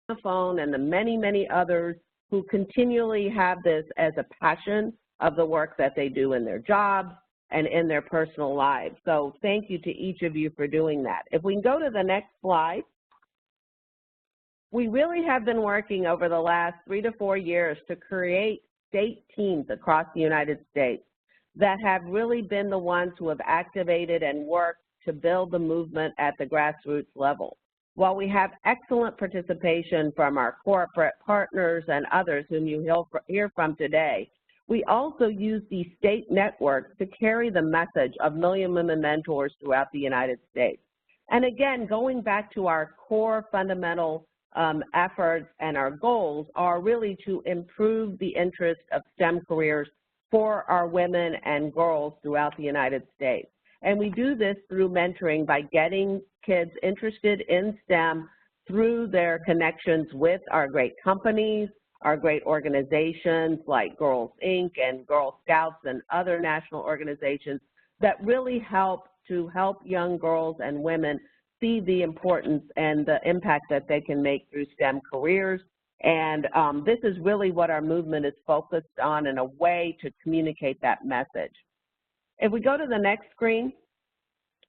the phone and the many, many others who continually have this as a passion of the work that they do in their jobs and in their personal lives. So thank you to each of you for doing that. If we can go to the next slide. We really have been working over the last 3 to 4 years to create state teams across the United States that have really been the ones who have activated and worked to build the movement at the grassroots level. While we have excellent participation from our corporate partners and others whom you hear from today, we also use these state networks to carry the message of Million Women Mentors throughout the United States. And again, going back to our core fundamental efforts and our goals are really to improve the interest of STEM careers for our women and girls throughout the United States. And we do this through mentoring by getting kids interested in STEM through their connections with our great companies, our great organizations like Girls Inc. and Girl Scouts and other national organizations that really help young girls and women see the importance and the impact that they can make through STEM careers. And this is really what our movement is focused on, in a way to communicate that message. If we go to the next screen,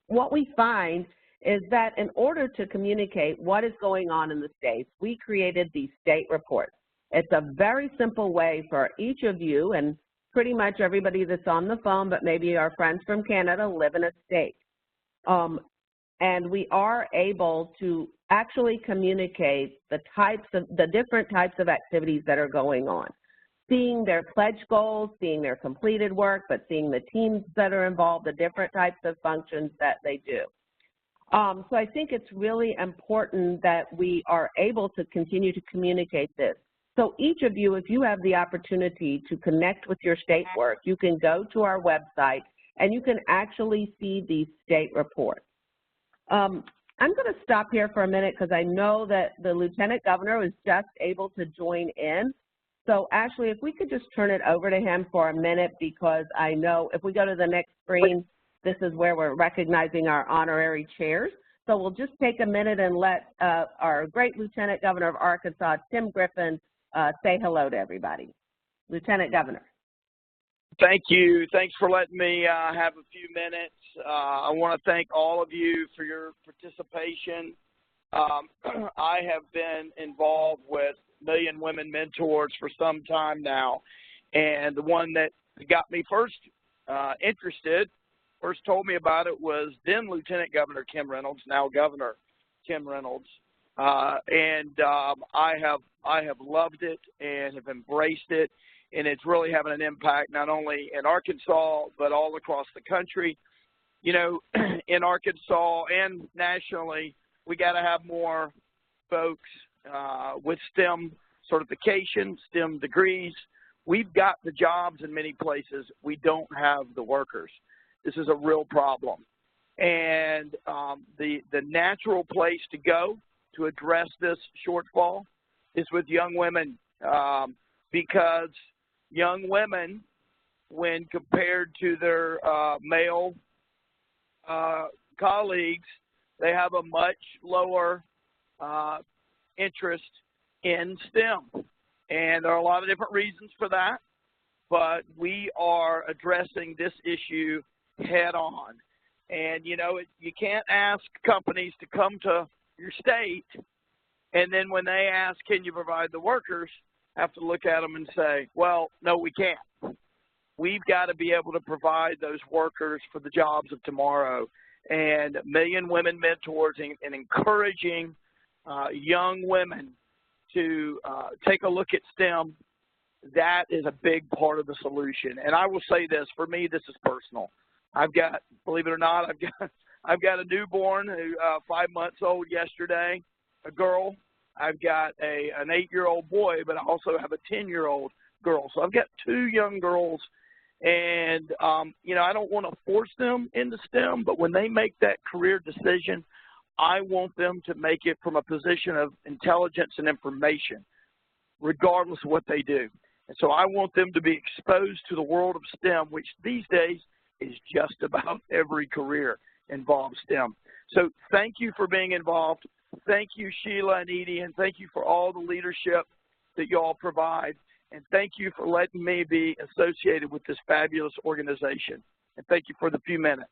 what we find is that in order to communicate what is going on in the states, we created these state reports. It's a very simple way for each of you, and pretty much everybody that's on the phone, but maybe our friends from Canada, live in a state. And we are able to actually communicate the different types of activities that are going on. Seeing their pledge goals, seeing their completed work, but seeing the teams that are involved, the different types of functions that they do. So I think it's really important that we are able to continue to communicate this. So each of you, if you have the opportunity to connect with your state work, you can go to our website and you can actually see these state reports. I'm going to stop here for a minute because I know that the Lieutenant Governor was just able to join in. So Ashley, if we could just turn it over to him for a minute, because I know if we go to the next screen, this is where we're recognizing our honorary chairs. So we'll just take a minute and let our great Lieutenant Governor of Arkansas, Tim Griffin, say hello to everybody. Lieutenant Governor. Thank you. Thanks for letting me have a few minutes. I want to thank all of you for your participation. I have been involved with Million Women Mentors for some time now, and the one that got me first interested, first told me about it, was then Lieutenant Governor Kim Reynolds, now Governor Kim Reynolds, and I have loved it and have embraced it, and it's really having an impact not only in Arkansas but all across the country. You know, in Arkansas and nationally, we got to have more folks with STEM certification, STEM degrees. We've got the jobs in many places. We don't have the workers. This is a real problem. And the natural place to go to address this shortfall is with young women, because young women, when compared to their male colleagues, they have a much lower interest in STEM. And there are a lot of different reasons for that, but we are addressing this issue head on. And, you know, you can't ask companies to come to your state, and then when they ask, can you provide the workers, have to look at them and say, well, no, we can't. We've got to be able to provide those workers for the jobs of tomorrow. And Million Women Mentors and encouraging young women to take a look at STEM, that is a big part of the solution. And I will say this, for me, this is personal. I've got, believe it or not, I've got a newborn who 5 months old yesterday, a girl. I've got an 8-year-old boy, but I also have a 10-year-old girl. So I've got 2 young girls, and you know, I don't want to force them into STEM, but when they make that career decision, I want them to make it from a position of intelligence and information, regardless of what they do. And so I want them to be exposed to the world of STEM, which these days is just about every career involves STEM. So thank you for being involved. Thank you, Sheila and Edie, and thank you for all the leadership that you all provide. And thank you for letting me be associated with this fabulous organization. And thank you for the few minutes.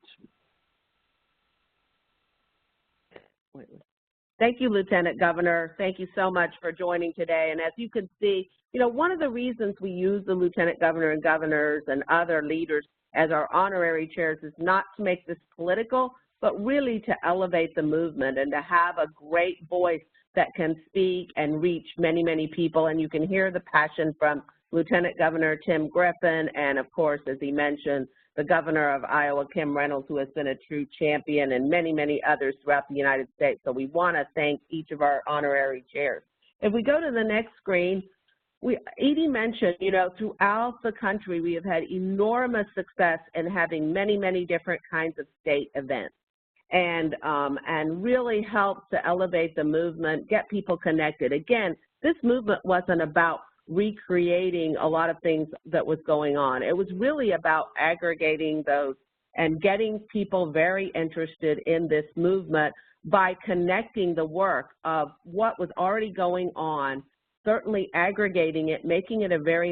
Thank you, Lieutenant Governor. Thank you so much for joining today. And as you can see, you know, one of the reasons we use the Lieutenant Governor and governors and other leaders as our honorary chairs is not to make this political, but really to elevate the movement and to have a great voice that can speak and reach many, many people. And you can hear the passion from Lieutenant Governor Tim Griffin and, of course, as he mentioned, the governor of Iowa, Kim Reynolds, who has been a true champion, and many, many others throughout the United States. So we want to thank each of our honorary chairs. If we go to the next screen, Edie mentioned, you know, throughout the country, we have had enormous success in having many, many different kinds of state events. And really helps to elevate the movement, get people connected. Again, this movement wasn't about recreating a lot of things that was going on. It was really about aggregating those and getting people very interested in this movement by connecting the work of what was already going on, certainly aggregating it, making it a very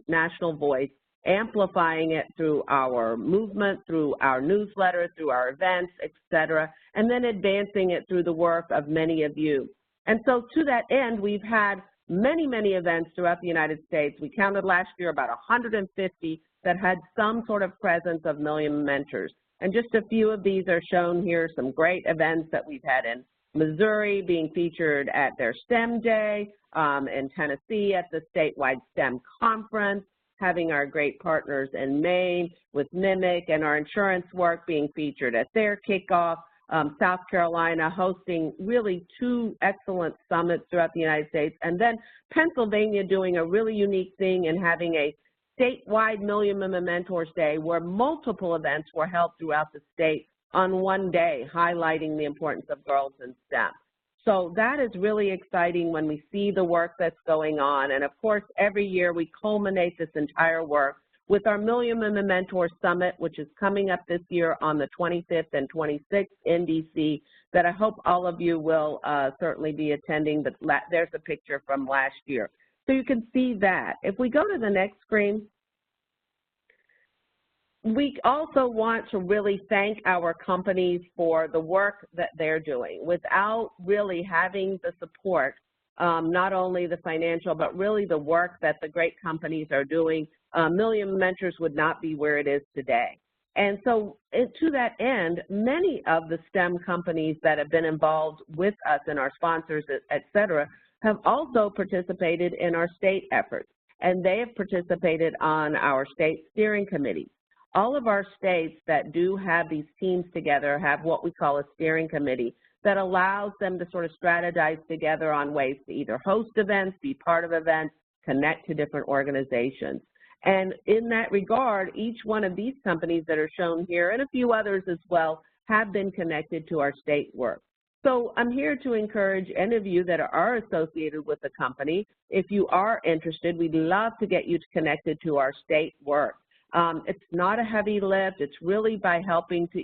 national voice, amplifying it through our movement, through our newsletter, through our events, etc., and then advancing it through the work of many of you. And so to that end, we've had many, many events throughout the United States. We counted last year about 150 that had some sort of presence of Million Mentors. And just a few of these are shown here, some great events that we've had in Missouri being featured at their STEM Day, in Tennessee at the statewide STEM conference, having our great partners in Maine with Mimic and our insurance work being featured at their kickoff, South Carolina hosting really 2 excellent summits throughout the United States, and then Pennsylvania doing a really unique thing and having a statewide Million Women Mentors Day where multiple events were held throughout the state on one day, highlighting the importance of girls in STEM. So that is really exciting when we see the work that's going on. And of course, every year we culminate this entire work with our Million Women Mentors Summit, which is coming up this year on the 25th and 26th in DC, that I hope all of you will certainly be attending, but there's a picture from last year. So you can see that. If we go to the next screen, we also want to really thank our companies for the work that they're doing. Without really having the support, not only the financial, but really the work that the great companies are doing, Million Mentors would not be where it is today. And so to that end, many of the STEM companies that have been involved with us and our sponsors, et cetera, have also participated in our state efforts. And they have participated on our state steering committees. All of our states that do have these teams together have what we call a steering committee that allows them to sort of strategize together on ways to either host events, be part of events, connect to different organizations. And in that regard, each one of these companies that are shown here, and a few others as well, have been connected to our state work. So I'm here to encourage any of you that are associated with the company. If you are interested, we'd love to get you connected to our state work. It's not a heavy lift. It's really by helping to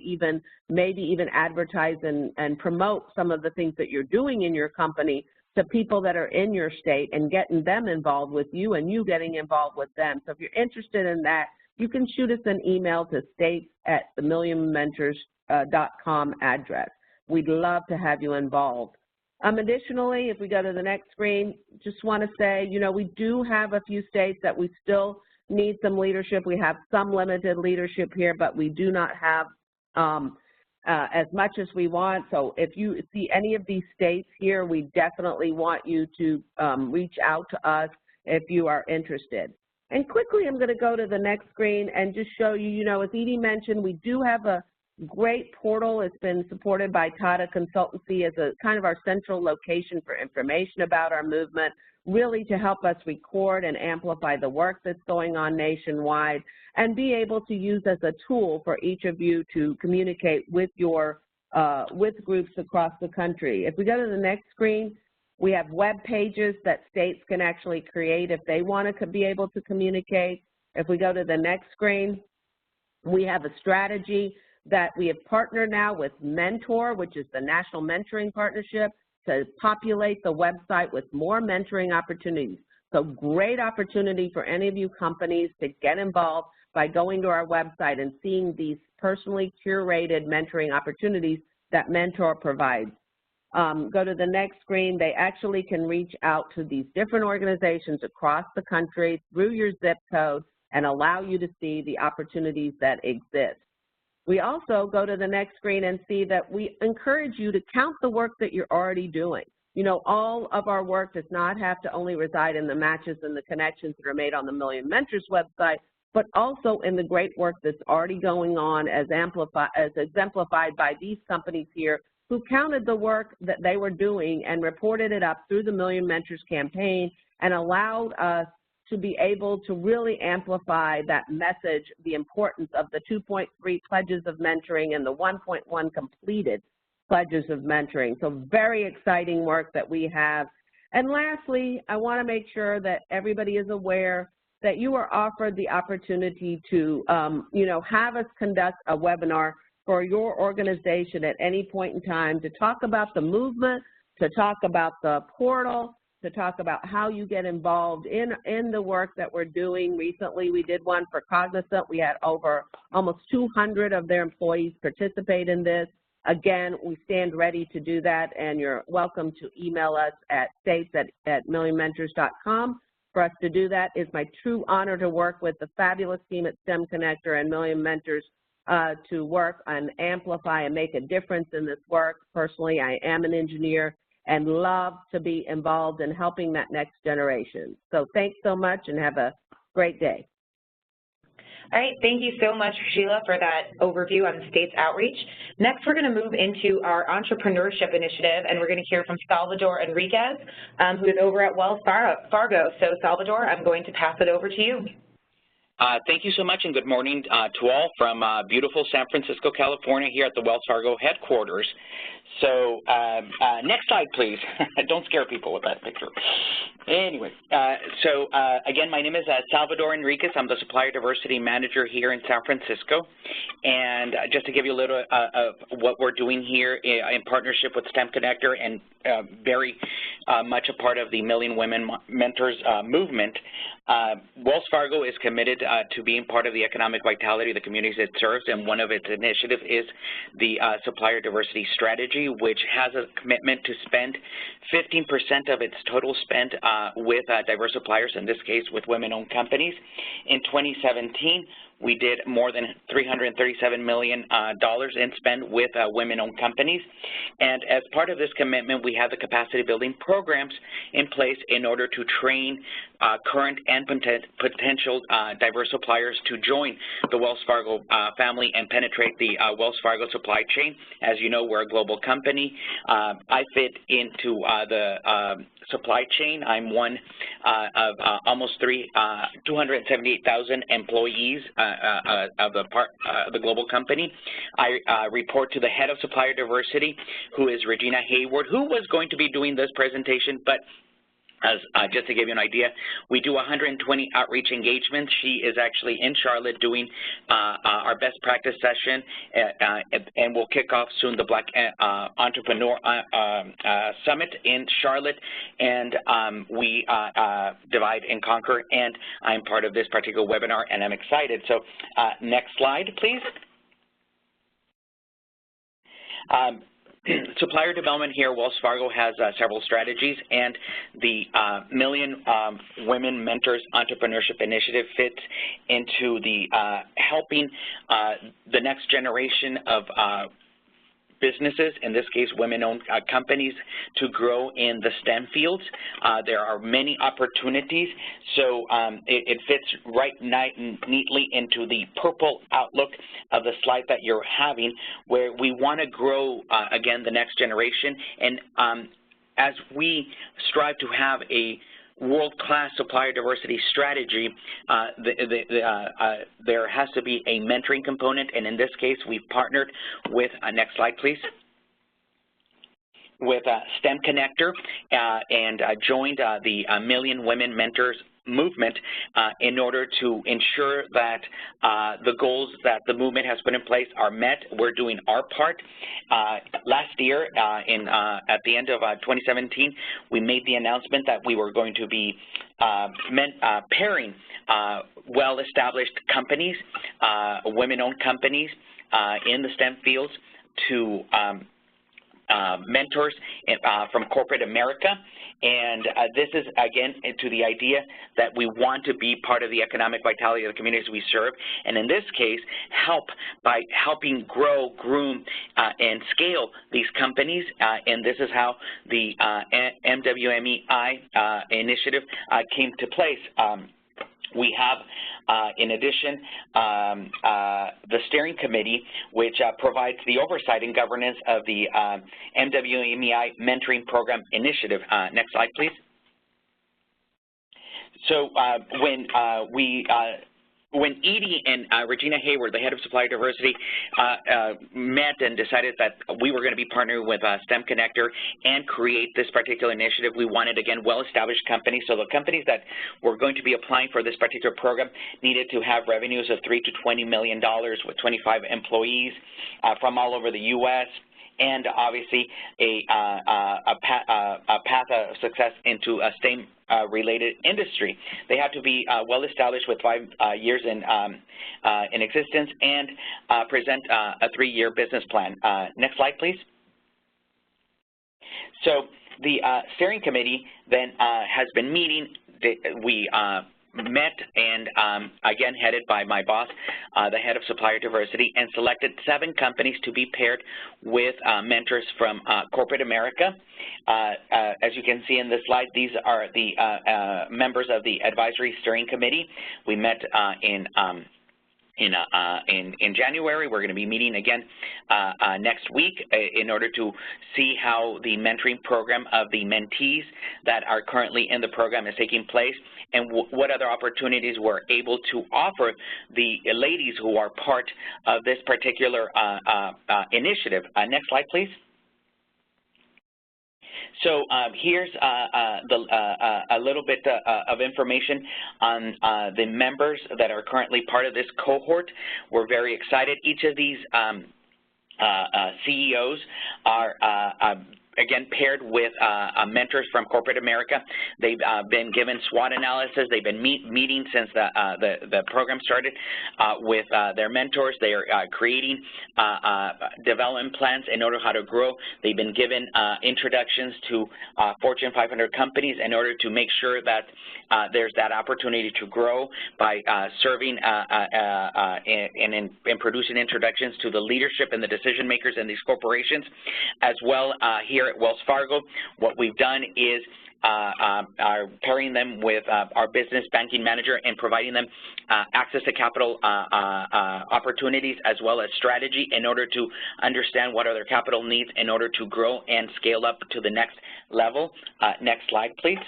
maybe even advertise and promote some of the things that you're doing in your company to people that are in your state and getting them involved with you and you getting involved with them. So if you're interested in that, you can shoot us an email to states@themillionmentors.com address. We'd love to have you involved. Additionally, if we go to the next screen, just want to say, you know, we do have a few states that we still need some leadership. We have some limited leadership here, but we do not have as much as we want. So if you see any of these states here, we definitely want you to reach out to us if you are interested. And quickly, I'm going to go to the next screen and just show you, you know, as Edie mentioned, we do have a great portal. It's been supported by Tata Consultancy as a kind of our central location for information about our movement, really to help us record and amplify the work that's going on nationwide and be able to use as a tool for each of you to communicate with your with groups across the country. If we go to the next screen, we have web pages that states can actually create if they want to be able to communicate. If we go to the next screen, we have a strategy that we have partnered now with Mentor, which is the National Mentoring Partnership, to populate the website with more mentoring opportunities. So great opportunity for any of you companies to get involved by going to our website and seeing these personally curated mentoring opportunities that Mentor provides. Go to the next screen. They actually can reach out to these different organizations across the country through your zip code and allow you to see the opportunities that exist. We also go to the next screen and see that we encourage you to count the work that you're already doing. You know, all of our work does not have to only reside in the matches and the connections that are made on the Million Mentors website, but also in the great work that's already going on as exemplified by these companies here who counted the work that they were doing and reported it up through the Million Mentors campaign and allowed us to be able to really amplify that message, the importance of the 2.3 pledges of mentoring and the 1.1 completed pledges of mentoring. So very exciting work that we have. And lastly, I want to make sure that everybody is aware that you are offered the opportunity to, have us conduct a webinar for your organization at any point in time to talk about the movement, to talk about the portal, to talk about how you get involved in the work that we're doing. Recently, we did one for Cognizant. We had over almost 200 of their employees participate in this. Again, we stand ready to do that, and you're welcome to email us at states@millionmentors.com for us to do that. It's my true honor to work with the fabulous team at STEM Connector and Million Mentors to work and amplify and make a difference in this work. Personally, I am an engineer and love to be involved in helping that next generation. So thanks so much and have a great day. All right, thank you so much, Sheila, for that overview on the state's outreach. Next, we're going to move into our entrepreneurship initiative, and we're going to hear from Salvador Enriquez, who is over at Wells Fargo. So, Salvador, I'm going to pass it over to you. Thank you so much, and good morning to all from beautiful San Francisco, California, here at the Wells Fargo headquarters. So next slide, please. Don't scare people with that picture. Anyway, again, my name is Salvador Enriquez. I'm the Supplier Diversity Manager here in San Francisco. And just to give you a little of what we're doing here in partnership with STEM Connector and very much a part of the Million Women Mentors movement, Wells Fargo is committed to being part of the economic vitality of the communities it serves, and one of its initiatives is the Supplier Diversity Strategy, which has a commitment to spend 15% of its total spend with diverse suppliers, in this case with women-owned companies. In 2017, we did more than $337 million in spend with women-owned companies. And as part of this commitment, we have the capacity building programs in place in order to train current and potential diverse suppliers to join the Wells Fargo family and penetrate the Wells Fargo supply chain. As you know, we're a global company. I fit into the supply chain. I'm one of almost 278,000 employees of the global company. I report to the head of supplier diversity, who is Regina Hayward, who was going to be doing this presentation, but just to give you an idea, we do 120 outreach engagements. She is actually in Charlotte doing our best practice session, and we'll kick off soon the Black Entrepreneur Summit in Charlotte, and we divide and conquer, and I'm part of this particular webinar, and I'm excited. So next slide, please. Supplier development here, Wells Fargo has several strategies, and the Million Women Mentors Entrepreneurship Initiative fits into the helping the next generation of businesses, in this case women-owned companies, to grow in the STEM fields. There are many opportunities, so it fits right neatly into the purple outlook of the slide that you're having, where we want to grow, again, the next generation. And as we strive to have a world-class supplier diversity strategy, there has to be a mentoring component, and in this case, we've partnered with, next slide please, with STEM Connector and joined the Million Women Mentors movement in order to ensure that the goals that the movement has put in place are met. We're doing our part. Last year, at the end of 2017, we made the announcement that we were going to be pairing well-established companies, women-owned companies in the STEM fields to mentors from corporate America. And this is, again, to the idea that we want to be part of the economic vitality of the communities we serve, and in this case, help by helping grow, groom, and scale these companies. And this is how the MWMEI initiative came to place. We have, in addition, the steering committee, which provides the oversight and governance of the MWMEI Mentoring Program Initiative. Next slide, please. So when Edie and Regina Hayward, the head of supplier diversity, met and decided that we were going to be partnering with STEM Connector and create this particular initiative, we wanted, again, well-established companies. So the companies that were going to be applying for this particular program needed to have revenues of $3 to $20 million with 25 employees from all over the U.S., and obviously a path of success into a STEM-related industry. They have to be well-established with 5 years in existence and present a 3-year business plan. Next slide, please. So the steering committee then has been meeting. We met and, again, headed by my boss, the head of supplier diversity, and selected 7 companies to be paired with mentors from corporate America. As you can see in this slide, these are the members of the advisory steering committee. We met in January. We're going to be meeting again next week in order to see how the mentoring program of the mentees that are currently in the program is taking place, and what other opportunities we're able to offer the ladies who are part of this particular initiative. Next slide, please. So here's a little bit of information on the members that are currently part of this cohort. We're very excited. Each of these CEOs are again, paired with mentors from corporate America. They've been given SWOT analysis. They've been meeting since the program started with their mentors. They are creating development plans in order how to grow. They've been given introductions to Fortune 500 companies in order to make sure that there's that opportunity to grow by serving and producing introductions to the leadership and the decision makers in these corporations. As well, here at Wells Fargo, what we've done is are pairing them with our business banking manager and providing them access to capital opportunities as well as strategy in order to understand what are their capital needs in order to grow and scale up to the next level. Next slide, please.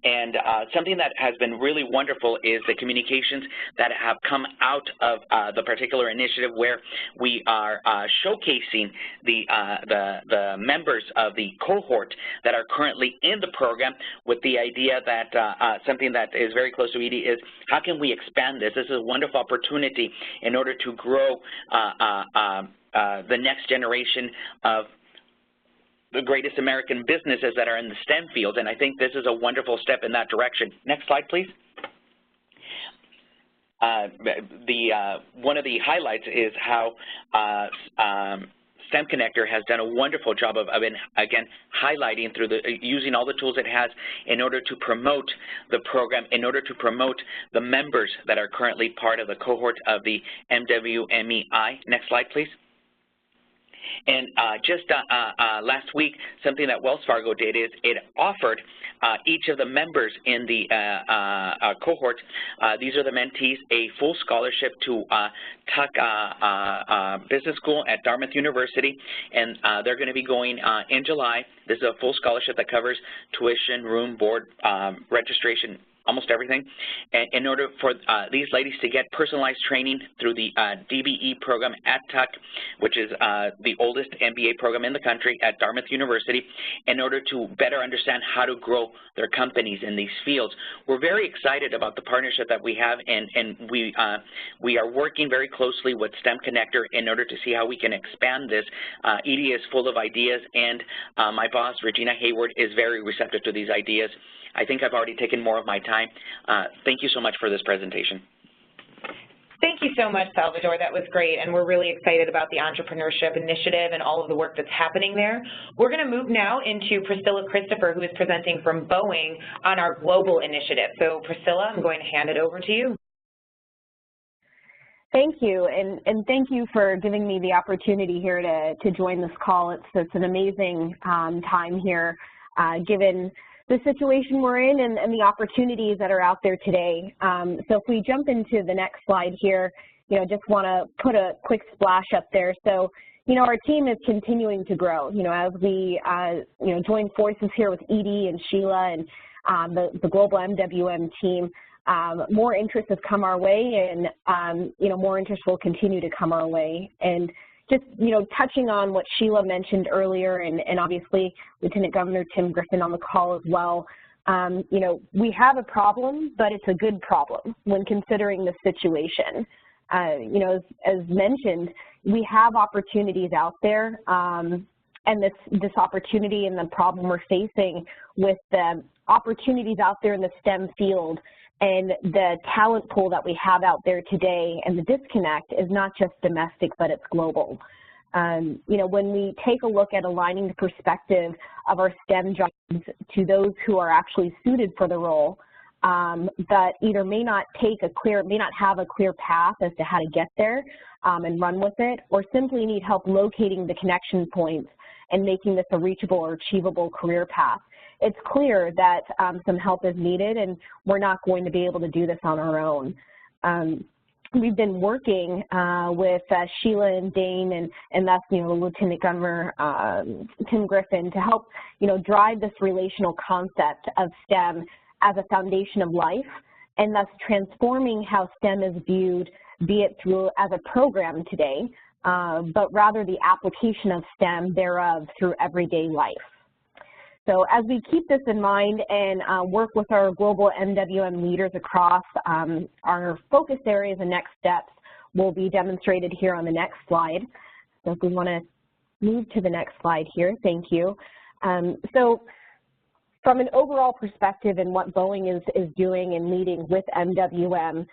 And something that has been really wonderful is the communications that have come out of the particular initiative, where we are showcasing the members of the cohort that are currently in the program, with the idea that something that is very close to Edie is, how can we expand this? This is a wonderful opportunity in order to grow the next generation of the greatest American businesses that are in the STEM field, and I think this is a wonderful step in that direction. Next slide, please. One of the highlights is how STEM Connector has done a wonderful job of again, highlighting through using all the tools it has in order to promote the program, in order to promote the members that are currently part of the cohort of the MWMEI. Next slide, please. And just last week, something that Wells Fargo did is it offered each of the members in the cohort, these are the mentees, a full scholarship to Tuck Business School at Dartmouth University, and they're going to be going in July. This is a full scholarship that covers tuition, room, board, registration, almost everything, in order for these ladies to get personalized training through the DBE program at Tuck, which is the oldest MBA program in the country at Dartmouth University, in order to better understand how to grow their companies in these fields. We're very excited about the partnership that we have, and we are working very closely with STEM Connector in order to see how we can expand this. Edie is full of ideas, and my boss, Regina Hayward, is very receptive to these ideas. I think I've already taken more of my time. Thank you so much for this presentation. Thank you so much, Salvador. That was great, and we're really excited about the Entrepreneurship Initiative and all of the work that's happening there. We're going to move now into Priscilla Christopher, who is presenting from Boeing on our global initiative. So, Priscilla, I'm going to hand it over to you. Thank you, and thank you for giving me the opportunity here to join this call. It's an amazing time here, given the situation we're in and the opportunities that are out there today. So if we jump into the next slide here, just want to put a quick splash up there. So, our team is continuing to grow, as we, join forces here with Edie and Sheila and the global MWM team. More interest has come our way, and, more interest will continue to come our way. And just, touching on what Sheila mentioned earlier, and obviously Lieutenant Governor Tim Griffin on the call as well, we have a problem, but it's a good problem when considering the situation. As mentioned, we have opportunities out there, and this opportunity and the problem we're facing with the opportunities out there in the STEM field and the talent pool that we have out there today, and the disconnect is not just domestic, but it's global. When we take a look at aligning the perspective of our STEM jobs to those who are actually suited for the role, that either may not have a clear path as to how to get there and run with it, or simply need help locating the connection points and making this a reachable or achievable career path, it's clear that some help is needed, and we're not going to be able to do this on our own. We've been working with Sheila and Dane and that's, Lieutenant Governor Tim Griffin to help, drive this relational concept of STEM as a foundation of life, and thus transforming how STEM is viewed, be it through as a program today, but rather the application of STEM thereof through everyday life. So as we keep this in mind and work with our global MWM leaders across, our focus areas and next steps will be demonstrated here on the next slide. So if we want to move to the next slide here, thank you. So from an overall perspective and what Boeing is doing and leading with MWM,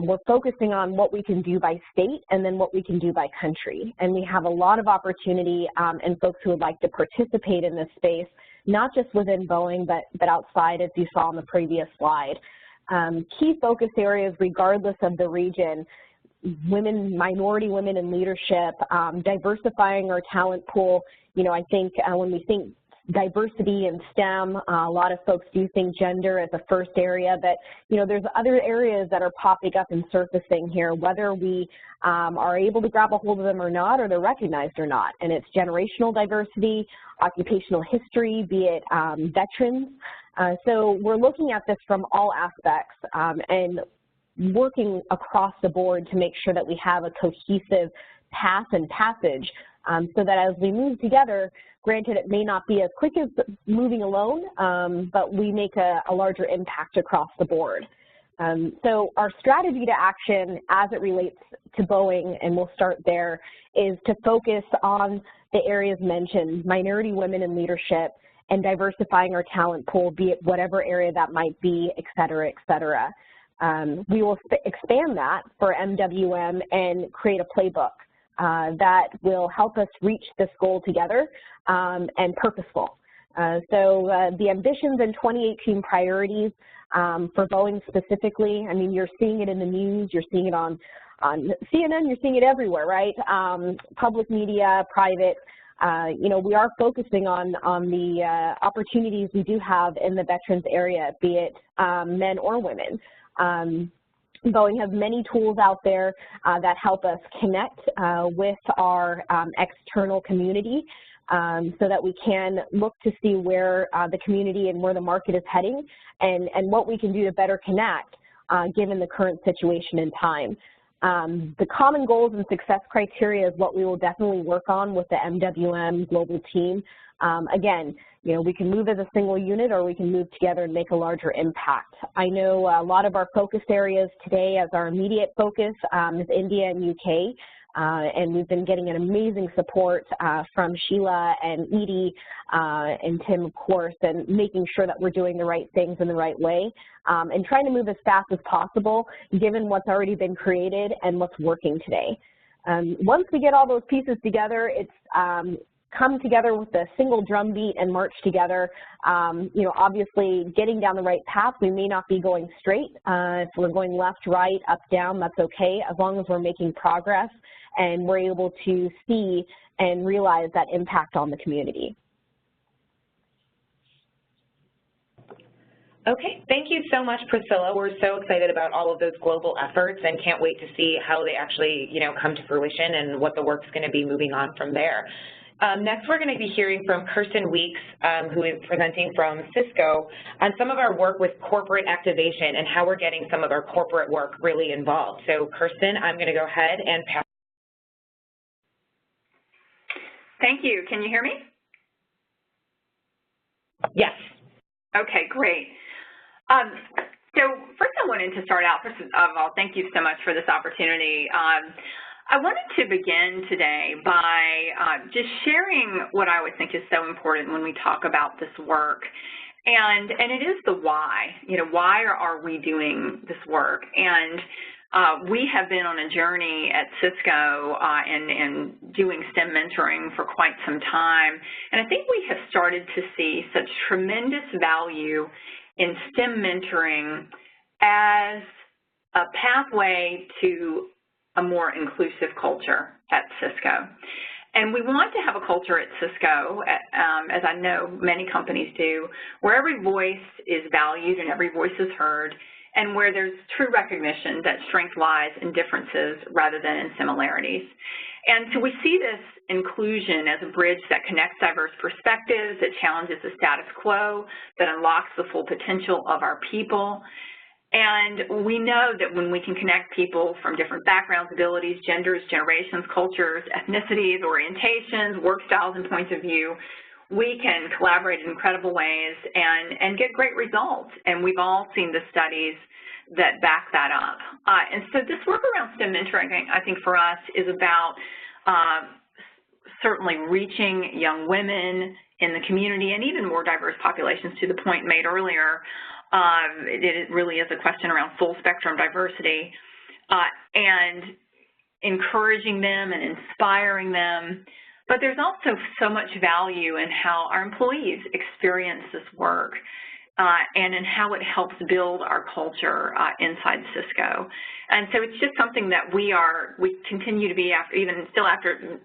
we're focusing on what we can do by state and then what we can do by country. And we have a lot of opportunity and folks who would like to participate in this space, not just within Boeing, but outside, as you saw on the previous slide. Key focus areas, regardless of the region: minority women in leadership, diversifying our talent pool. I think when we think diversity in STEM, a lot of folks do think gender as a first area, but there's other areas that are popping up and surfacing here, whether we are able to grab a hold of them or not, or they're recognized or not. And it's generational diversity, occupational history, be it veterans. So we're looking at this from all aspects and working across the board to make sure that we have a cohesive path and passage, so that as we move together, granted it may not be as quick as moving alone, but we make a larger impact across the board. So our strategy to action as it relates to Boeing, and we'll start there, is to focus on the areas mentioned: minority women in leadership and diversifying our talent pool, be it whatever area that might be, et cetera, et cetera. We will expand that for MWM and create a playbook that will help us reach this goal together and purposeful. So the ambitions and 2018 priorities for Boeing specifically, I mean, you're seeing it in the news, you're seeing it on CNN, you're seeing it everywhere, right? Public media, private. We are focusing on the opportunities we do have in the veterans area, be it men or women. Boeing has many tools out there that help us connect with our external community, so that we can look to see where the community and where the market is heading and what we can do to better connect given the current situation and time. The common goals and success criteria is what we will definitely work on with the MWM global team. Again, you know, we can move as a single unit or we can move together and make a larger impact. I know a lot of our focus areas today as our immediate focus is India and UK. And we've been getting an amazing support from Sheila and Edie and Tim, of course, and making sure that we're doing the right things in the right way and trying to move as fast as possible given what's already been created and what's working today. Once we get all those pieces together, it's come together with a single drumbeat and march together. You know, obviously getting down the right path, we may not be going straight. If we're going left, right, up, down, that's okay, as long as we're making progress and we're able to see and realize that impact on the community. Okay, thank you so much, Priscilla. We're so excited about all of those global efforts and can't wait to see how they actually, you know, come to fruition and what the work's going to be moving on from there. Next, we're going to be hearing from Kirsten Weeks, who is presenting from Cisco, on some of our work with corporate activation and how we're getting some of our corporate work really involved. So, Kirsten, I'm going to go ahead and pass. Thank you. Can you hear me? Yes. Okay, great. So first I wanted to start out, first of all, thank you so much for this opportunity. I wanted to begin today by just sharing what I always think is so important when we talk about this work. And it is the why. You know, why are we doing this work? And we have been on a journey at Cisco and doing STEM mentoring for quite some time. And I think we have started to see such tremendous value in STEM mentoring as a pathway to a more inclusive culture at Cisco. And we want to have a culture at Cisco, as I know many companies do, where every voice is valued and every voice is heard, and where there's true recognition that strength lies in differences rather than in similarities. And so we see this inclusion as a bridge that connects diverse perspectives, that challenges the status quo, that unlocks the full potential of our people. And we know that when we can connect people from different backgrounds, abilities, genders, generations, cultures, ethnicities, orientations, work styles, and points of view, we can collaborate in incredible ways and get great results. And we've all seen the studies that back that up. And so this work around STEM mentoring, I think for us, is about certainly reaching young women in the community and even more diverse populations, to the point made earlier. It really is a question around full spectrum diversity and encouraging them and inspiring them. But there's also so much value in how our employees experience this work and in how it helps build our culture inside Cisco. And so it's just something that we continue to be, even still after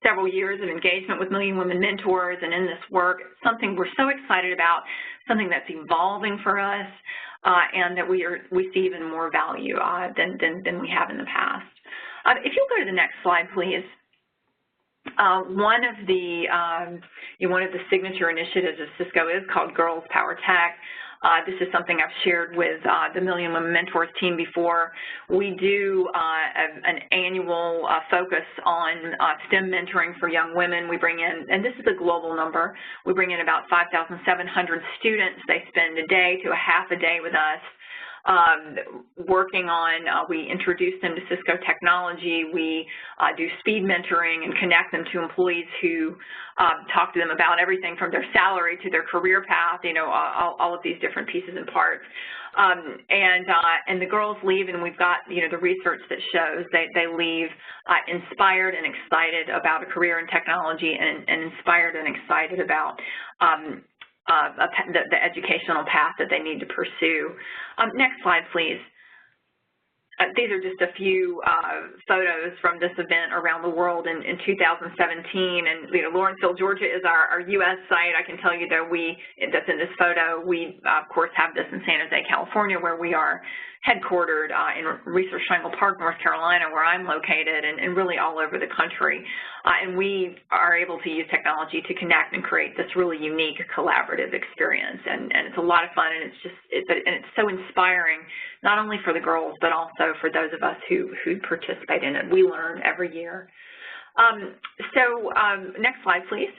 several years of engagement with Million Women Mentors and in this work, something we're so excited about, something that's evolving for us, and that we see even more value than we have in the past. If you'll go to the next slide, please. One of the signature initiatives of Cisco is called Girls Power Tech. This is something I've shared with the Million Women Mentors team before. We do an annual focus on STEM mentoring for young women. We bring in, and this is a global number, we bring in about 5,700 students. They spend a day to a half a day with us. Working on, we introduce them to Cisco technology, we do speed mentoring and connect them to employees who talk to them about everything from their salary to their career path, you know, all of these different pieces and parts. And the girls leave, and we've got, you know, the research that shows they leave inspired and excited about a career in technology and inspired and excited about the educational path that they need to pursue. Next slide, please. These are just a few photos from this event around the world in 2017. And you know, Lawrenceville, Georgia is our U.S. site. I can tell you that that's in this photo. We, of course, have this in San Jose, California, where we are headquartered in Research Triangle Park, North Carolina, where I'm located, and really all over the country. And we are able to use technology to connect and create this really unique collaborative experience. And it's a lot of fun, and it's so inspiring, not only for the girls, but also for those of us who participate in it. We learn every year. Next slide, please.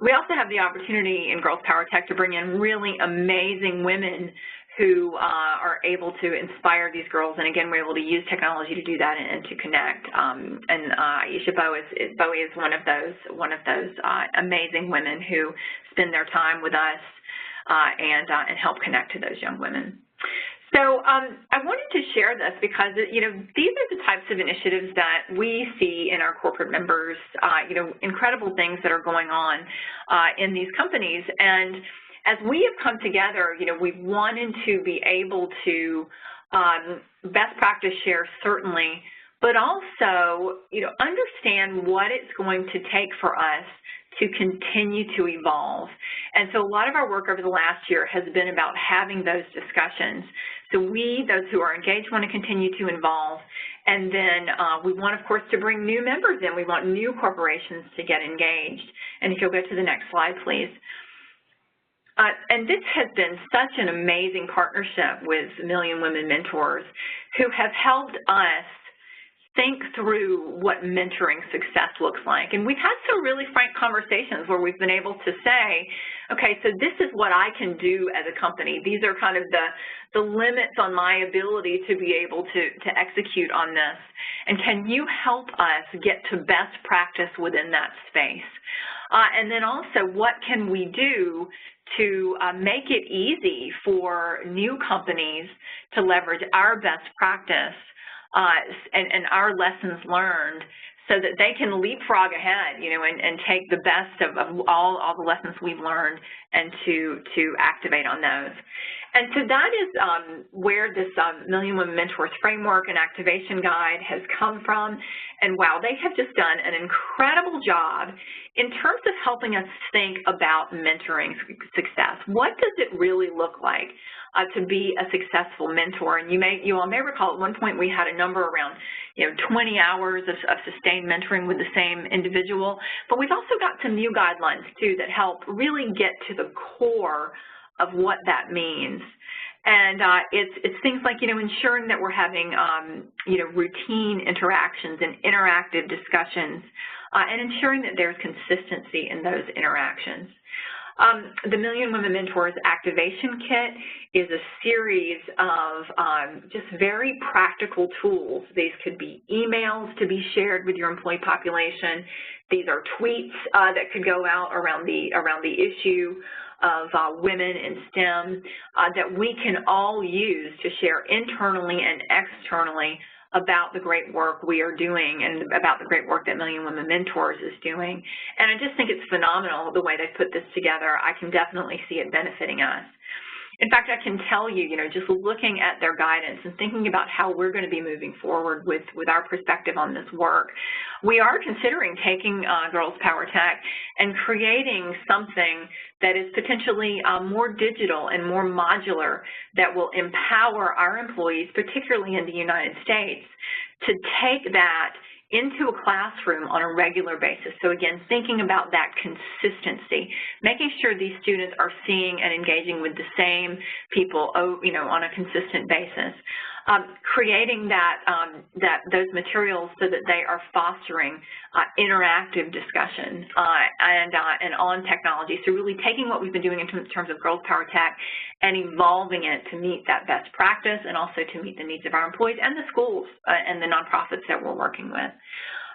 We also have the opportunity in Girls Power Tech to bring in really amazing women who are able to inspire these girls, and again, we're able to use technology to do that and to connect. Aisha Bowie is one of those amazing women who spend their time with us and help connect to those young women. So I wanted to share this because, these are the types of initiatives that we see in our corporate members, incredible things that are going on in these companies. And as we have come together, we've wanted to be able to best practice share, certainly, but also, understand what it's going to take for us to continue to evolve. And so a lot of our work over the last year has been about having those discussions. So we, those who are engaged, want to continue to evolve. And then we want, of course, to bring new members in. We want new corporations to get engaged. And if you'll go to the next slide, please. And this has been such an amazing partnership with Million Women Mentors, who have helped us think through what mentoring success looks like. And we've had some really frank conversations where we've been able to say, okay, so this is what I can do as a company. These are kind of the limits on my ability to be able to execute on this. And can you help us get to best practice within that space? And then also, what can we do to make it easy for new companies to leverage our best practice and our lessons learned, so that they can leapfrog ahead, and take the best of all the lessons we've learned and to activate on those. And so that is where this Million Women Mentors framework and activation guide has come from. And wow, they have just done an incredible job in terms of helping us think about mentoring success. What does it really look like to be a successful mentor? And you all may recall at one point we had a number around 20 hours of sustained mentoring with the same individual. But we've also got some new guidelines too that help really get to the core of what that means. And it's things like, ensuring that we're having, routine interactions and interactive discussions, and ensuring that there's consistency in those interactions. The Million Women Mentors Activation Kit is a series of just very practical tools. These could be emails to be shared with your employee population. These are tweets that could go out around the issue of women in STEM that we can all use to share internally and externally about the great work we are doing and about the great work that Million Women Mentors is doing. And I just think it's phenomenal the way they've put this together. I can definitely see it benefiting us. In fact, I can tell you, just looking at their guidance and thinking about how we're going to be moving forward with our perspective on this work, we are considering taking Girls Power Tech and creating something that is potentially more digital and more modular, that will empower our employees, particularly in the United States, to take that into a classroom on a regular basis. So again, thinking about that consistency, making sure these students are seeing and engaging with the same people, on a consistent basis. Creating those materials so that they are fostering interactive discussion and on technology. So really taking what we've been doing in terms of Girls Power Tech and evolving it to meet that best practice, and also to meet the needs of our employees and the schools and the nonprofits that we're working with.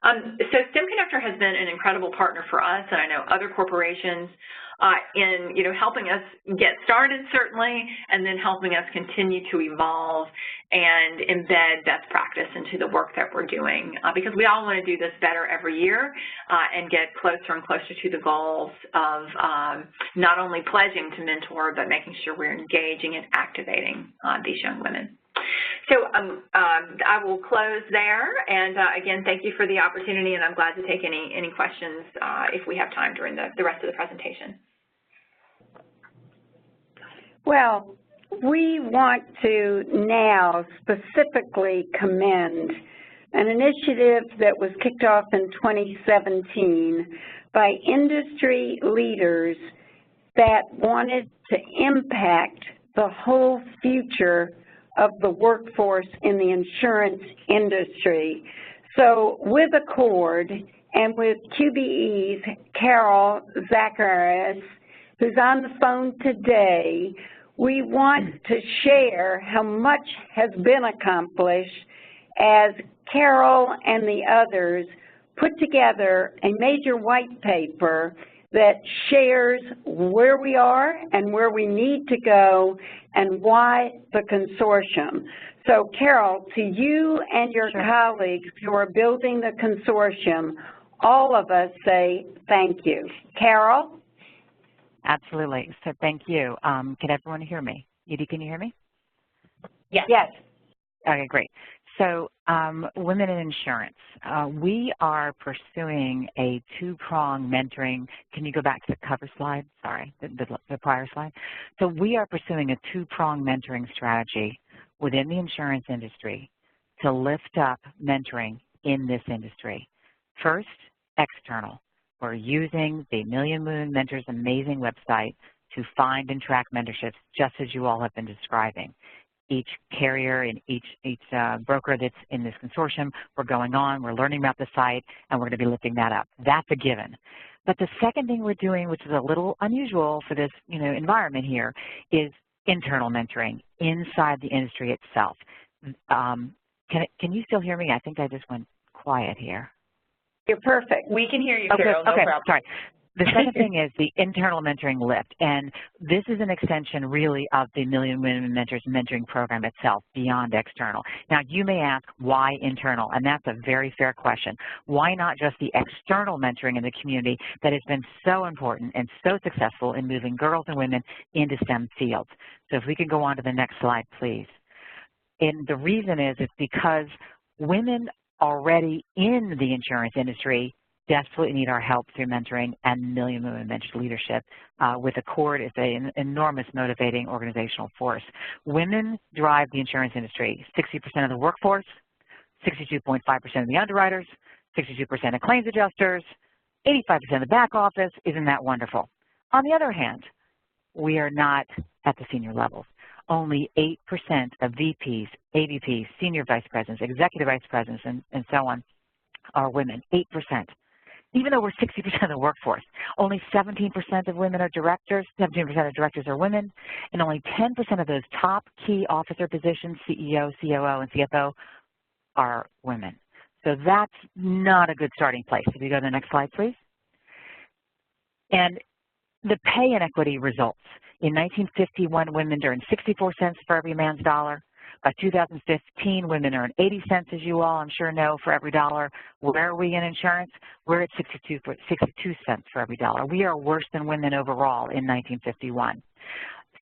So STEM Connector has been an incredible partner for us, and I know other corporations, in helping us get started, certainly, and then helping us continue to evolve and embed best practice into the work that we're doing, because we all want to do this better every year and get closer and closer to the goals of not only pledging to mentor, but making sure we're engaging and activating these young women. So I will close there, and again, thank you for the opportunity, and I'm glad to take any questions if we have time during the rest of the presentation. Well, we want to now specifically commend an initiative that was kicked off in 2017 by industry leaders that wanted to impact the whole future of the workforce in the insurance industry. So with ACORD and with QBE's Carol Zacharias, who's on the phone today, we want to share how much has been accomplished as Carol and the others put together a major white paper that shares where we are and where we need to go and why the consortium. So Carol, to you and your colleagues who are building the consortium, all of us say thank you. Carol? Absolutely. So thank you. Can everyone hear me? Edie, can you hear me? Yes. Yes. Okay, great. So women in insurance, we are pursuing a two-pronged mentoring. Can you go back to the cover slide? Sorry, the prior slide. So we are pursuing a two-pronged mentoring strategy within the insurance industry to lift up mentoring in this industry. First, external. We're using the Million Women Mentors amazing website to find and track mentorships, just as you all have been describing. Each carrier and each broker that's in this consortium, we're going on, we're learning about the site, and we're going to be lifting that up. That's a given. But the second thing we're doing, which is a little unusual for this environment here, is internal mentoring inside the industry itself. Can you still hear me? I think I just went quiet here. You're perfect. We can hear you, okay, Carol, no okay, problem. Sorry. The second thing is the internal mentoring lift, and this is an extension really of the Million Women Mentors mentoring program itself, beyond external. Now, you may ask, why internal? And that's a very fair question. Why not just the external mentoring in the community that has been so important and so successful in moving girls and women into STEM fields? So if we could go on to the next slide, please. And the reason is it's because women already in the insurance industry desperately need our help through mentoring, and Million Women Mentors leadership with ACORD is an enormous motivating organizational force. Women drive the insurance industry. 60% of the workforce, 62.5% of the underwriters, 62% of claims adjusters, 85% of the back office. Isn't that wonderful? On the other hand, we are not at the senior levels. Only 8% of VPs, AVPs, senior vice presidents, executive vice presidents, and so on are women, 8%. Even though we're 60% of the workforce, only 17% of women are directors, 17% of directors are women, and only 10% of those top key officer positions, CEO, COO, and CFO, are women. So that's not a good starting place. If you go to the next slide, please. And the pay inequity results. In 1951, women earned 64 cents for every man's dollar. By 2015, women earn 80 cents, as you all I'm sure know, for every dollar. Where are we in insurance? We're at 62 cents for every dollar. We are worse than women overall in 1951.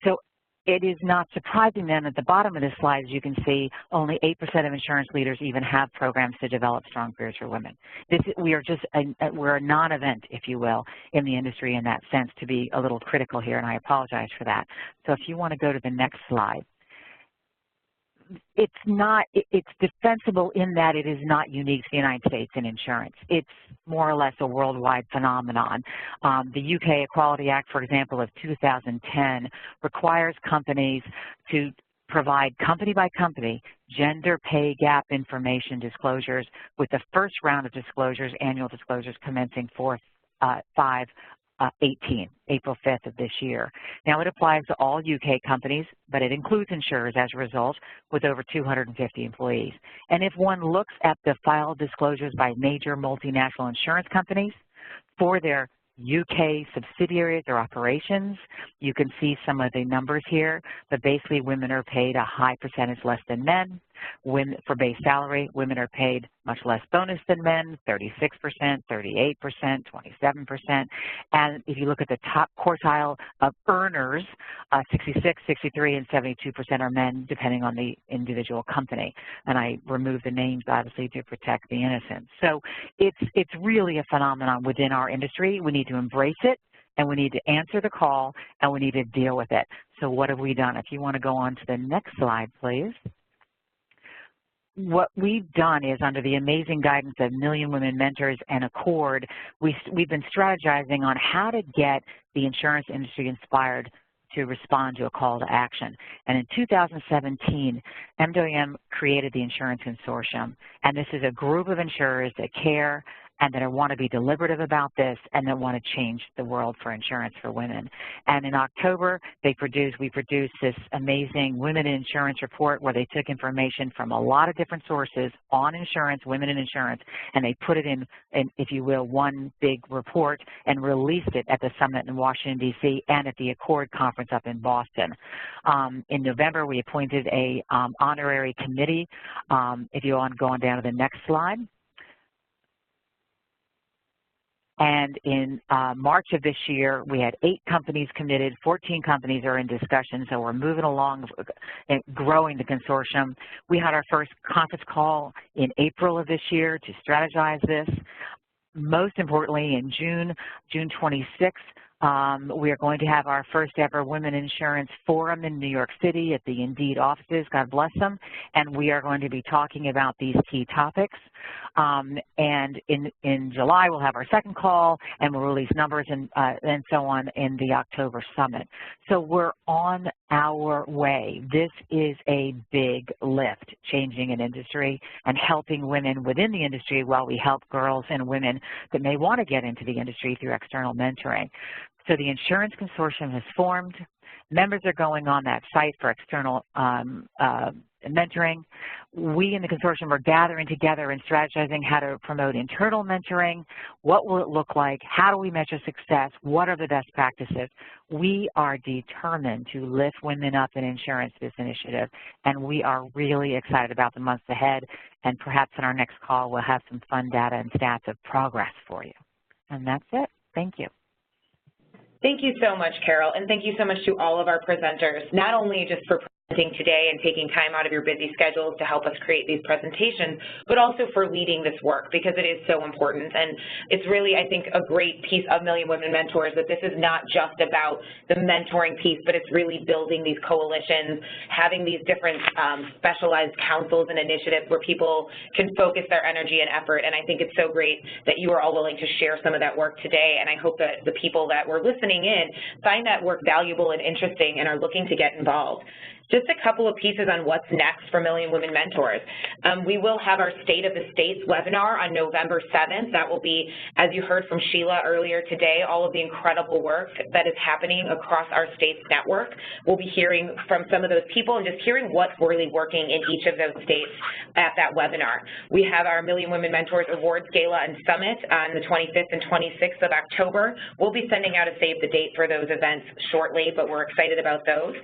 So it is not surprising then at the bottom of this slide, as you can see, only 8% of insurance leaders even have programs to develop strong careers for women. We're a non-event, if you will, in the industry in that sense, to be a little critical here, and I apologize for that. So if you want to go to the next slide. It's defensible in that it is not unique to the United States in insurance. It's more or less a worldwide phenomenon. The UK Equality Act, for example, of 2010 requires companies to provide company by company gender pay gap information disclosures, with the first round of disclosures, annual disclosures, commencing 4/5/18, April 5th of this year. Now, it applies to all UK companies, but it includes insurers as a result, with over 250 employees. And if one looks at the filed disclosures by major multinational insurance companies for their UK subsidiaries or operations, you can see some of the numbers here, but basically women are paid a high percentage less than men. For base salary, women are paid much less bonus than men, 36%, 38%, 27%. And if you look at the top quartile of earners, 66, 63, and 72% are men, depending on the individual company. And I removed the names, obviously, to protect the innocent. So it's really a phenomenon within our industry. We need to embrace it, and we need to answer the call, and we need to deal with it. So what have we done? If you want to go on to the next slide, please. What we've done is, under the amazing guidance of Million Women Mentors and ACORD, we've been strategizing on how to get the insurance industry inspired to respond to a call to action. And in 2017, MWM created the Insurance Consortium, and this is a group of insurers that care and that want to be deliberative about this and that want to change the world for insurance for women. And in October, we produced this amazing Women in Insurance report where they took information from a lot of different sources on insurance, women in insurance, and they put it in, if you will, one big report and released it at the summit in Washington, D.C. and at the ACORD conference up in Boston. In November, we appointed a honorary committee. If you want to go on down to the next slide. And in March of this year, we had 8 companies committed, 14 companies are in discussion, so we're moving along and growing the consortium. We had our first conference call in April of this year to strategize this. Most importantly, in June 26th, we are going to have our first ever Women Insurance Forum in New York City at the Indeed offices, God bless them, and we are going to be talking about these key topics. And in July, we'll have our second call, and we'll release numbers and so on in the October summit. So we're on our way. This is a big lift, changing an industry and helping women within the industry while we help girls and women that may want to get into the industry through external mentoring. So the Insurance Consortium has formed. Members are going on that site for external mentoring. We in the consortium are gathering together and strategizing how to promote internal mentoring. What will it look like? How do we measure success? What are the best practices? We are determined to lift women up in insurance, this initiative, and we are really excited about the months ahead, and perhaps in our next call we'll have some fun data and stats of progress for you. And that's it. Thank you. Thank you so much, Carol, and thank you so much to all of our presenters, not only just for presenting today and taking time out of your busy schedules to help us create these presentations, but also for leading this work, because it is so important. And it's really, I think, a great piece of Million Women Mentors that this is not just about the mentoring piece, but it's really building these coalitions, having these different specialized councils and initiatives where people can focus their energy and effort. And I think it's so great that you are all willing to share some of that work today. And I hope that the people that were listening in find that work valuable and interesting and are looking to get involved. Just a couple of pieces on what's next for Million Women Mentors. We will have our State of the States webinar on November 7th. That will be, as you heard from Sheila earlier today, all of the incredible work that is happening across our state's network. We'll be hearing from some of those people and just hearing what's really working in each of those states at that webinar. We have our Million Women Mentors Awards Gala and Summit on the 25th and 26th of October. We'll be sending out a save the date for those events shortly, but we're excited about those.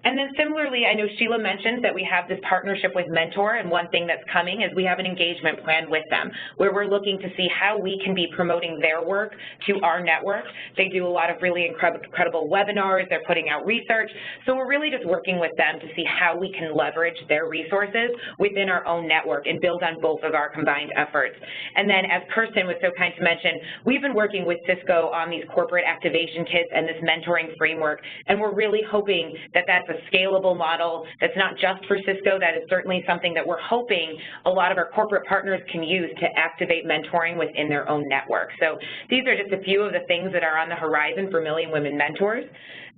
And then similarly, I know Sheila mentioned that we have this partnership with Mentor, and one thing that's coming is we have an engagement plan with them where we're looking to see how we can be promoting their work to our network. They do a lot of really incredible webinars. They're putting out research. So we're really just working with them to see how we can leverage their resources within our own network and build on both of our combined efforts. And then, as Kirsten was so kind to mention, we've been working with Cisco on these corporate activation kits and this mentoring framework, and we're really hoping that that's a scalable model that's not just for Cisco. That is certainly something that we're hoping a lot of our corporate partners can use to activate mentoring within their own network. So these are just a few of the things that are on the horizon for Million Women Mentors.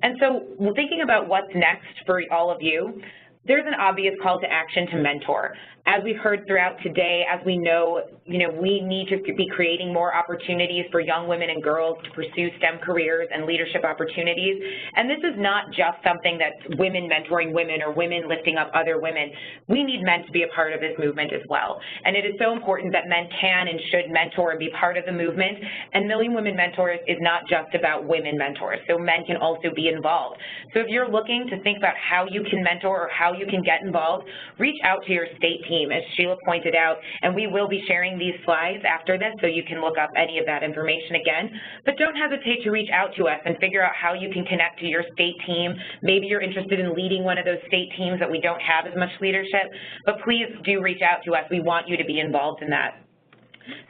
And so thinking about what's next for all of you, there's an obvious call to action to mentor. As we've heard throughout today, as we know, we need to be creating more opportunities for young women and girls to pursue STEM careers and leadership opportunities. And this is not just something that's women mentoring women or women lifting up other women. We need men to be a part of this movement as well. And it is so important that men can and should mentor and be part of the movement. And Million Women Mentors is not just about women mentors, so men can also be involved. So if you're looking to think about how you can mentor or how you can get involved, reach out to your state team, as Sheila pointed out, and we will be sharing these slides after this so you can look up any of that information again. But don't hesitate to reach out to us and figure out how you can connect to your state team. Maybe you're interested in leading one of those state teams that we don't have as much leadership, but please do reach out to us. We want you to be involved in that.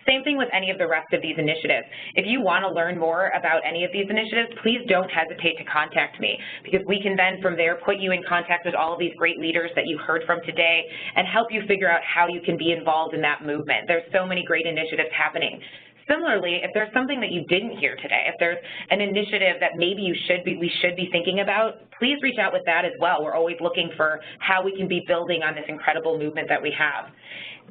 Same thing with any of the rest of these initiatives. If you want to learn more about any of these initiatives, please don't hesitate to contact me, because we can then from there put you in contact with all of these great leaders that you heard from today and help you figure out how you can be involved in that movement. There's so many great initiatives happening. Similarly, if there's something that you didn't hear today, if there's an initiative that maybe we should be thinking about, please reach out with that as well. We're always looking for how we can be building on this incredible movement that we have.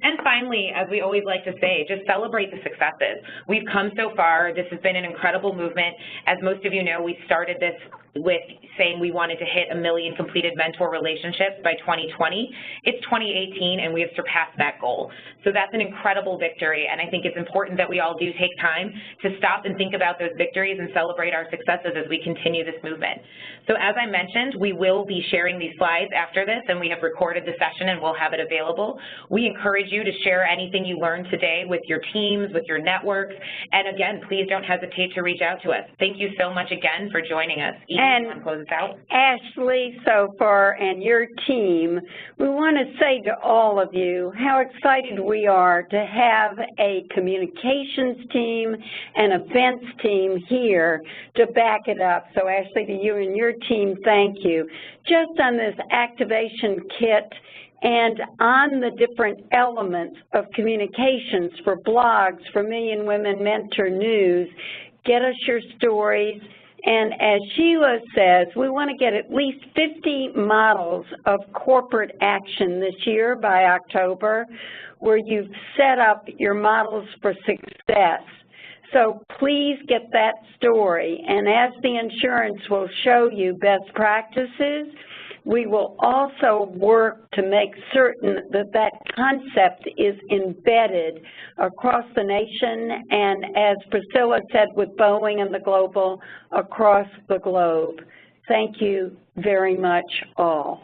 And finally, as we always like to say, just celebrate the successes. We've come so far. This has been an incredible movement. As most of you know, we started this with saying we wanted to hit 1 million completed mentor relationships by 2020. It's 2018, and we have surpassed that goal. So that's an incredible victory, and I think it's important that we all do take time to stop and think about those victories and celebrate our successes as we continue this movement. So as I mentioned, we will be sharing these slides after this, and we have recorded the session and we'll have it available. We encourage you to share anything you learned today with your teams, with your networks, and again, please don't hesitate to reach out to us. Thank you so much again for joining us. And close us out. Ashley Sofar and your team, we want to say to all of you how excited we are to have a communications team and events team here to back it up. So Ashley, to you and your team, thank you. Just on this activation kit and on the different elements of communications for blogs, for Million Women Mentor News, get us your stories. And as Sheila says, we want to get at least 50 models of corporate action this year by October, where you've set up your models for success. So please get that story. And as the insurance will show you best practices, we will also work to make certain that that concept is embedded across the nation and, as Priscilla said with Boeing and the Global, across the globe. Thank you very much all.